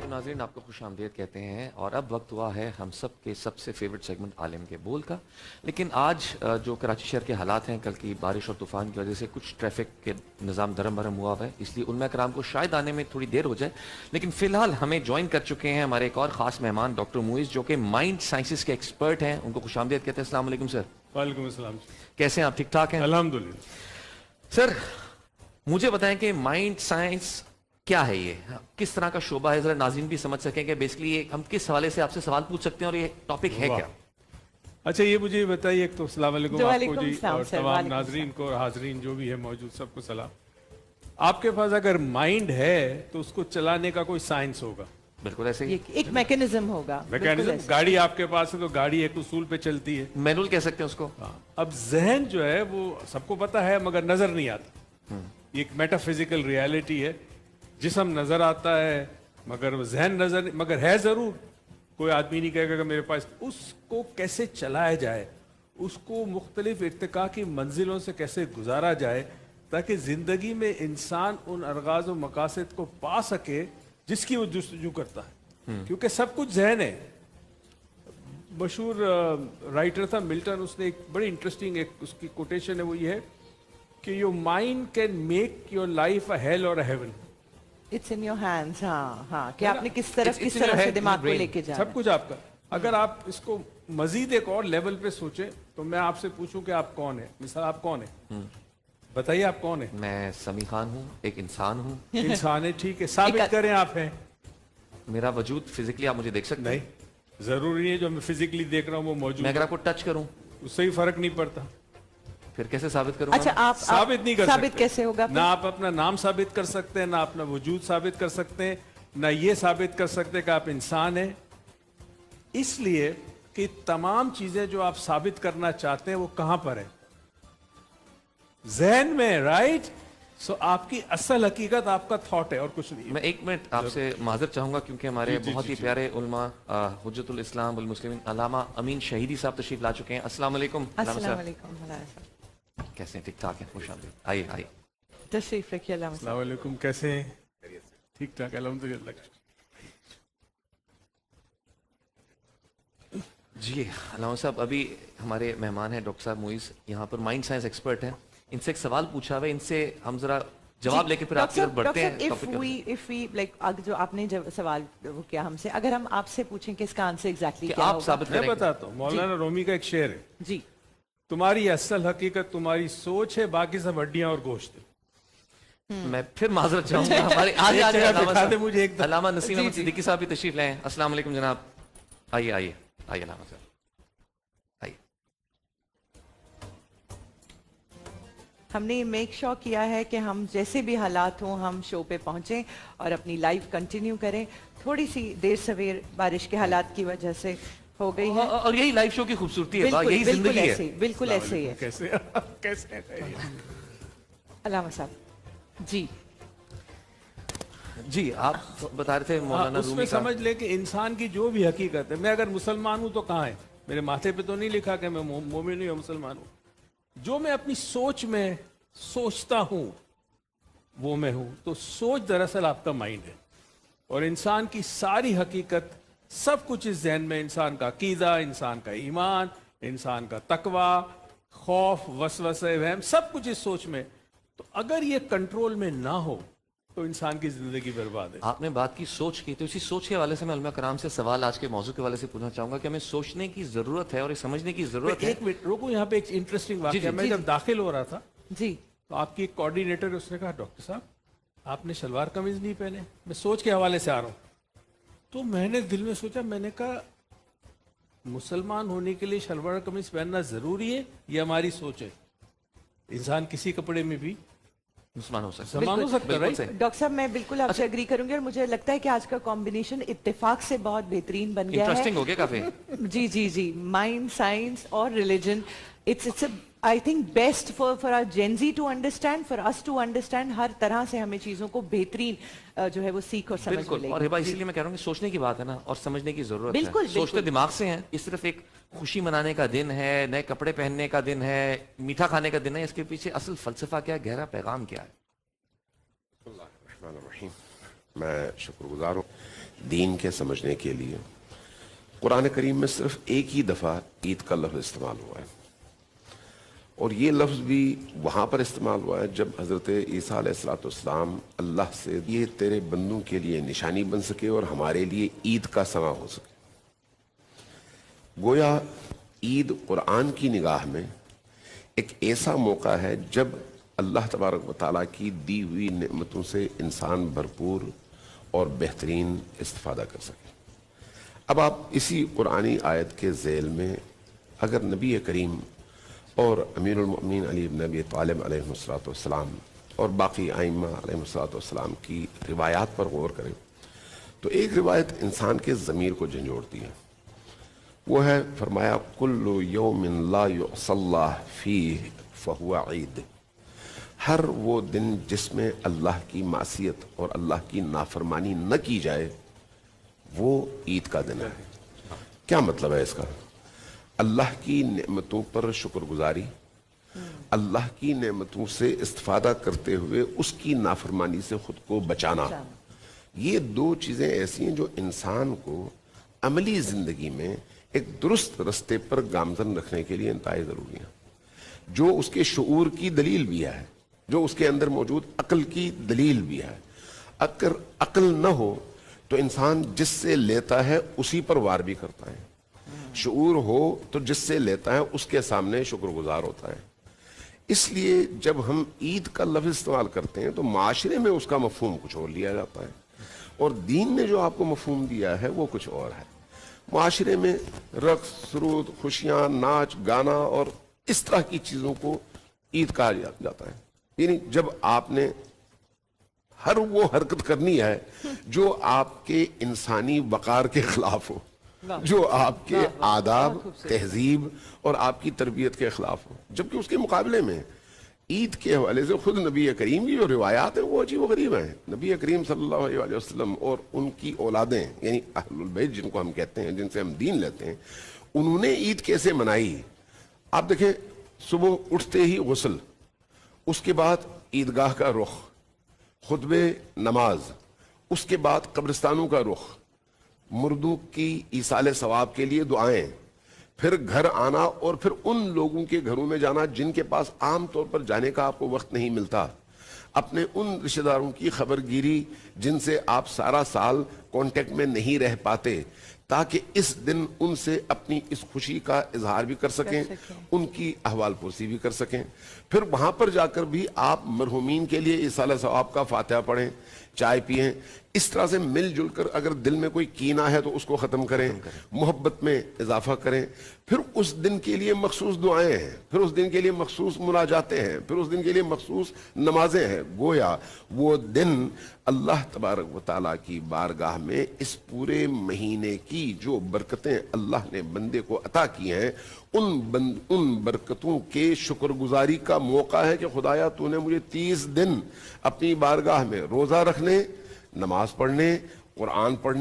ناظرین آپ کو خوش آمدید کہتے ہیں اور اب وقت ہوا ہے ہم سب کے سب سے فیورٹ سیگمنٹ عالم کے بول کا. لیکن آج جو کراچی شہر کے حالات ہیں کل کی بارش اور طوفان کی وجہ سے کچھ ٹریفک کے نظام درم برہم ہوا ہے, اس لیے علماء کرام کو شاید آنے میں تھوڑی دیر ہو جائے. لیکن فی الحال ہمیں جوائن کر چکے ہیں ہمارے ایک اور خاص مہمان ڈاکٹر موئز جو کہ مائنڈ سائنسز کے ایکسپرٹ ہیں. ان کو خوش آمدید کہتے ہیں. السلام علیکم سر. وعلیکم السلام. کیسے ہیں آپ؟ ٹھیک ٹھاک ہیں الحمدللہ. سر مجھے بتائیں کہ مائنڈ سائنس کیا ہے, یہ کس طرح کا شعبہ ہے, ذرا ناظرین بھی سمجھ سکیں کہ بیسکلی ہم کس حوالے سے آپ سے سوال پوچھ سکتے ہیں اور یہ ٹاپک ہے کیا. اچھا یہ مجھے بتائیے, ایک تو السلام علیکم آپ کو جی اور تمام وعلیکم ناظرین کو اور حاضرین جو بھی ہے موجود سب کو سلام. آپ کے پاس اگر مائنڈ ہے تو اس کو چلانے کا کوئی سائنس ہوگا. بالکل ایسے ہی ایک میکینزم ہوگا. میکینزم, گاڑی آپ کے پاس ہے تو گاڑی ایک اصول پہ چلتی ہے, مینول کہہ سکتے ہیں اس کو. اب ذہن جو ہے وہ سب کو پتا ہے مگر نظر نہیں آتا. یہ ایک میٹا فزیکل ریالٹی ہے. جسم نظر آتا ہے مگر ذہن نظر نہیں, مگر ہے ضرور. کوئی آدمی نہیں کہے گا کہ میرے پاس. اس کو کیسے چلایا جائے, اس کو مختلف ارتقاء کی منزلوں سے کیسے گزارا جائے تاکہ زندگی میں انسان ان الغاز و مقاصد کو پا سکے جس کی وہ جستجو کرتا ہے. کیونکہ سب کچھ ذہن ہے. مشہور رائٹر تھا ملٹن, اس نے ایک بڑی انٹرسٹنگ ایک اس کی کوٹیشن ہے, وہ یہ ہے کہ your mind can make your life a hell or a heaven. It's in your hands. ہاں کہ آپ نے کس طرح سے دماغ کو لے کے جانا. سب کچھ آپ کا. اگر آپ اس کو مزید ایک اور لیول پہ سوچیں تو میں آپ سے پوچھوں کہ آپ کون ہیں. مثال آپ کون ہیں, بتائیے آپ کون ہیں. میں سمیع خان ہوں, ایک انسان ہوں. انسان ہے, ٹھیک ہے, ثابت کریں آپ ہیں. میرا وجود فزیکلی آپ مجھے دیکھ سکتے ہیں. نہیں ضروری ہے جو میں فزیکلی دیکھ رہا ہوں وہ موجود. میں اگر آپ کو ٹچ کروں اس سے ہی فرق نہیں پڑتا. پھر کیسے ثابت کروں؟ اچھا آپ ثابت نہیں کر سکتے. ثابت کیسے ہوگا؟ نہ آپ اپنا نام ثابت کر سکتے ہیں, نہ اپنا وجود ثابت کر سکتے ہیں, نہ یہ ثابت کر سکتے کہ آپ انسان ہیں. اس لیے کہ تمام چیزیں جو آپ ثابت کرنا چاہتے ہیں وہ کہاں پر ہیں؟ ذہن میں, رائٹ. سو آپ کی اصل حقیقت آپ کا تھاٹ ہے اور کچھ نہیں. میں ایک منٹ آپ سے معذرت چاہوں گا کیونکہ ہمارے بہت ہی پیارے علماء حجت الاسلام والمسلمین علامہ امین شہیدی صاحب تشریف لا چکے ہیں. السلام علیکم. السلام علیکم. کیسے ہیں؟ ٹھیک ٹھاک ہیں, خوش آمدید. آئیے آئیے. تشریف رکھیے. السلام علیکم. کیسے ہیں؟ ٹھیک ٹھاک الحمدللہ. جی علامہ صاحب, ابھی ہمارے مہمان ہیں ڈاکٹر صاحب موئز, یہاں پر مائنڈ سائنس ایکسپرٹ ہیں. ان سے ایک سوال پوچھا ہوا ہے, ان سے ہم ذرا جواب لے کے پھر آپ کی طرف بڑھتے ہیں. جو آپ نے سوال کیا ہم سے, اگر ہم آپ سے پوچھیں کہ اس کا آنسر ایگزیکٹلی کیا آپ ہوگا. ثابت میں کریں. بتاتا ہوں, مولانا رومی کا ایک شعر ہے, جی تمہاری اصل حقیقت تمہاری سوچ ہے, باقی سب ہڈیاں اور گوشت ہے. میں پھر معذرت چاہوں گا ہمارے آج مجھے ایک علامہ نسیم احمد صدیقی صاحب بھی تشریف لائیں. السلام علیکم جناب. آئیے آئیے آئیے علامہ صاحب آئیے. ہم نے میک شور کیا ہے کہ ہم جیسے بھی حالات ہوں ہم شو پہ پہنچیں اور اپنی لائف کنٹینیو کریں. تھوڑی سی دیر سویر بارش کے حالات کی وجہ سے ہو گئی ہے, اور یہی لائف شو کی خوبصورتی ہے, یہی زندگی ہے. بالکل ایسے ہی ہے. کیسے علامہ صاحب جی جی آپ بتا رہے تھے مولانا اس میں رومی کا. سمجھ لے کہ انسان کی جو بھی حقیقت ہے, میں اگر مسلمان ہوں تو کہاں ہے؟ میرے ماتھے پہ تو نہیں لکھا کہ میں مومن ہوں یا مسلمان ہوں. جو میں اپنی سوچ میں سوچتا ہوں وہ میں ہوں. تو سوچ دراصل آپ کا مائنڈ ہے, اور انسان کی ساری حقیقت سب کچھ اس ذہن میں. انسان کا عقیدہ, انسان کا ایمان, انسان کا تقوی, خوف, وسوسے, وہم, سب کچھ اس سوچ میں. تو اگر یہ کنٹرول میں نہ ہو تو انسان کی زندگی برباد ہے. آپ نے بات کی سوچ کی, تو اسی سوچ کے حوالے سے میں علماء کرام سے سوال آج کے موضوع کے حوالے سے پوچھنا چاہوں گا کہ ہمیں سوچنے کی ضرورت ہے اور یہ سمجھنے کی ضرورت ہے. ایک منٹ روکو, یہاں پہ ایک انٹرسٹنگ واقعہ. میں جب داخل ہو رہا تھا جی تو آپ کی ایک کوآرڈینیٹر, اس نے کہا ڈاکٹر صاحب آپ نے شلوار قمیض نہیں پہنے. میں سوچ کے حوالے سے آ رہا ہوں, تو میں نے دل میں سوچا, میں نے کہا مسلمان ہونے کے لیے شلوار قمیض پہننا ضروری ہے, یہ ہماری سوچ ہے. انسان کسی کپڑے میں بھی مسلمان ہو سکتا مسلمان ہو سکتا ہے. ڈاکٹر صاحب میں بالکل آپ سے اگری کروں گی, اور مجھے لگتا ہے کہ آج کا کمبینیشن اتفاق سے بہت بہترین بن گیا ہے. انٹرسٹنگ ہو گیا کافی. جی جی جی, مائنڈ سائنس اور religion. It's I think best for our gen Z to understand, for us to understand. ہر طرح سے ہمیں چیزوں کو بہترین جو ہے وہ سیکھ اور سمجھ ملے بالکل. گی. اور ہبا اسی لیے میں کہہ رہا ہوں کہ سوچنے کی بات ہے نا, اور سمجھنے کی ضرورت ہے. بالکل سوچتے دماغ سے ہیں. اس صرف ایک خوشی منانے کا دن ہے, نئے کپڑے پہننے کا دن ہے, میٹھا کھانے کا دن ہے. اس کے پیچھے اصل فلسفہ کیا ہے, گہرا پیغام کیا ہے؟ اللہ الرحمن الرحیم. میں شکر گزار ہوں. دین کے سمجھنے کے لیے قرآن کریم میں صرف ایک ہی دفعہ عید کا لفظ استعمال ہوا ہے، اور یہ لفظ بھی وہاں پر استعمال ہوا ہے جب حضرت عیسیٰ علیہ السلام اللہ سے یہ تیرے بندوں کے لیے نشانی بن سکے اور ہمارے لیے عید کا سما ہو سکے۔ گویا عید قرآن کی نگاہ میں ایک ایسا موقع ہے جب اللہ تبارک و تعالیٰ کی دی ہوئی نعمتوں سے انسان بھرپور اور بہترین استفادہ کر سکے۔ اب آپ اسی قرآنی آیت کے ذیل میں اگر نبی کریم اور امیر المؤمنین علی بن ابی طالب علیہ السلام اور باقی ائمہ علیہ السلام کی روایات پر غور کریں تو ایک روایت انسان کے ضمیر کو جھنجھوڑتی ہے، وہ ہے فرمایا کل یوم لا یعصی اللہ فیہ فہو عید، ہر وہ دن جس میں اللہ کی معصیت اور اللہ کی نافرمانی نہ کی جائے وہ عید کا دن ہے۔ کیا مطلب ہے اس کا؟ اللہ کی نعمتوں پر شکر گزاری، اللہ کی نعمتوں سے استفادہ کرتے ہوئے اس کی نافرمانی سے خود کو بچانا، یہ دو چیزیں ایسی ہیں جو انسان کو عملی زندگی میں ایک درست رستے پر گامزن رکھنے کے لیے انتہائی ضروری ہیں، جو اس کے شعور کی دلیل بھی ہے، جو اس کے اندر موجود عقل کی دلیل بھی ہے۔ اگر عقل نہ ہو تو انسان جس سے لیتا ہے اسی پر وار بھی کرتا ہے، شعور ہو تو جس سے لیتا ہے اس کے سامنے شکر گزار ہوتا ہے۔ اس لیے جب ہم عید کا لفظ استعمال کرتے ہیں تو معاشرے میں اس کا مفہوم کچھ اور لیا جاتا ہے، اور دین نے جو آپ کو مفہوم دیا ہے وہ کچھ اور ہے۔ معاشرے میں رقص، سرود، خوشیاں، ناچ گانا اور اس طرح کی چیزوں کو عید کہا جاتا ہے، یعنی جب آپ نے ہر وہ حرکت کرنی ہے جو آپ کے انسانی وقار کے خلاف ہو، جو آپ کے آداب، تہذیب اور آپ کی تربیت کے خلاف ہو، جبکہ اس کے مقابلے میں عید کے حوالے سے خود نبی کریم کی جو روایات ہیں وہ عجیب و غریب ہیں۔ نبی کریم صلی اللہ علیہ وسلم اور ان کی اولادیں یعنی اہل البیت جن کو ہم کہتے ہیں، جن سے ہم دین لیتے ہیں، انہوں نے عید کیسے منائی؟ آپ دیکھیں، صبح اٹھتے ہی غسل، اس کے بعد عیدگاہ کا رخ، خطبے نماز، اس کے بعد قبرستانوں کا رخ، مردوں کی ایصال ثواب کے لیے دعائیں، پھر گھر آنا اور پھر ان لوگوں کے گھروں میں جانا جن کے پاس عام طور پر جانے کا آپ کو وقت نہیں ملتا، اپنے ان رشتہ داروں کی خبر گیری جن سے آپ سارا سال کانٹیکٹ میں نہیں رہ پاتے، تاکہ اس دن ان سے اپنی اس خوشی کا اظہار بھی کر سکیں، ان کی احوال پرسی بھی کر سکیں۔ پھر وہاں پر جا کر بھی آپ مرحومین کے لیے ایصال ثواب کا فاتحہ پڑھیں، چائے پئیں، اس طرح سے مل جل کر اگر دل میں کوئی کینہ ہے تو اس کو ختم کریں، محبت میں اضافہ کریں۔ پھر اس دن کے لیے مخصوص دعائیں ہیں، پھر اس دن کے لیے مخصوص مناجاتیں ہیں، پھر اس دن کے لیے مخصوص نمازیں ہیں۔ گویا وہ دن اللہ تبارک و تعالیٰ کی بارگاہ میں اس پورے مہینے کی جو برکتیں اللہ نے بندے کو عطا کی ہیں ان برکتوں کے شکر گزاری کا موقع ہے کہ خدایا تو نے مجھے 30 دن اپنی بارگاہ میں روزہ رکھنے، نماز پڑھنے، قرآن پڑھنے